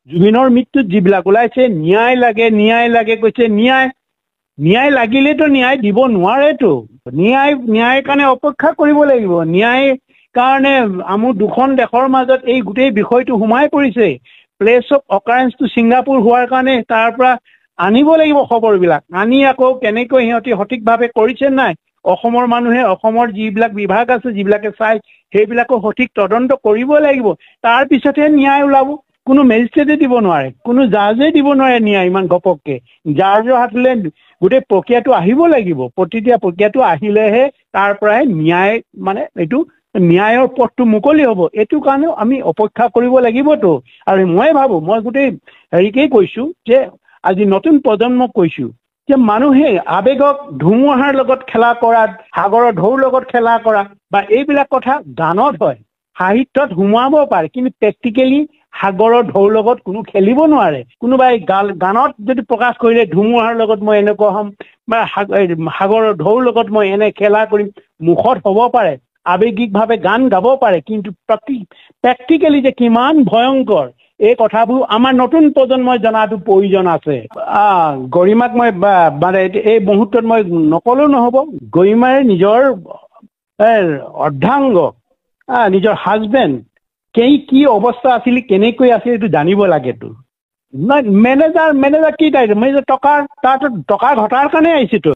জুবিনৰ মৃত্যুত যিবিলাক ওলাইছে ন্যায় লাগে কৈছে ন্যায় লাগিলেতো ন্যায় দিব নোৱাৰেতো ন্যায়ৰ কাৰণে অপেক্ষা কৰিব লাগিব ন্যায় কাৰণে আমাৰ দুখন দেশৰ মাজত এই গোটেই বিষয়টো সোমাই পৰিছে প্লেচ অফ অকাৰেন্সটো ছিংগাপুৰ হোৱাৰ কাৰণে তাৰ পৰা আনিব লাগিব খবৰবিলাক আনি আকৌ কেনেকৈ সিহঁতি সঠিকভাৱে কৰিছে নাই অসমৰ মানুহে অসমৰ যিবিলাক বিভাগ আছে যিবিলাকে চাই সেইবিলাকো সঠিক তদন্ত কৰিব লাগিব তাৰ পিছতহে ন্যায় ওলাব কোনো মেজিষ্ট্ৰেটে দিব নোৱাৰে কোনো জাজে দিব নোৱাৰে ন্যায় ইমান গপককে জাজৰ হাতলে গোটেই প্ৰক্ৰিয়াটো আহিব লাগিব প্ৰতিতিয়া প্ৰক্ৰিয়াটো আহিলেহে তাৰ পৰাই ন্যায় মানে এইটো ন্যায়ৰ পথটো মুকলি হ'ব এইটো কাৰণেও আমি অপেক্ষা কৰিব লাগিবতো আৰু মই ভাবো মই গোটেই হেৰিকেই কৈছোঁ যে আজি নতুন প্ৰজন্মক কৈছোঁ যে মানুহে আবেগক ধুমুহাৰ লগত খেলা কৰা সাগৰৰ ঢৌৰ লগত খেলা কৰা বা এইবিলাক কথা গানত হয় সাহিত্যত সোমোৱাব পাৰে কিন্তু প্ৰেক্টিকেলি সাগৰৰ ঢৌৰ লগত কোনো খেলিব নোৱাৰে কোনোবাই গানত যদি প্ৰকাশ কৰিলে ধুমুহাৰ লগত মই এনেকুৱা হ'ম বা সাগৰৰ ঢৌৰ লগত মই এনে খেলা কৰিম মুখত হ'ব পাৰে আবেগিকভাৱে গান গাব পাৰে কিন্তু প্ৰেক্টিকেলি যে কিমান ভয়ংকৰ এই কথাবোৰ আমাৰ নতুন প্ৰজন্মই জনাটো প্ৰয়োজন আছে গৰিমাক মই মানে এই মুহূৰ্তত মই নকলেও নহ'ব গৰিমাৰ নিজৰ অৰ্ধাংগ নিজৰ হাজবেণ্ড কি অৱস্থা আছিল কেনেকৈ আছিল এইটো জানিব লাগেতো মেনেজাৰ কি তাই টকা ঘটাৰ কাৰণে আহিছেতো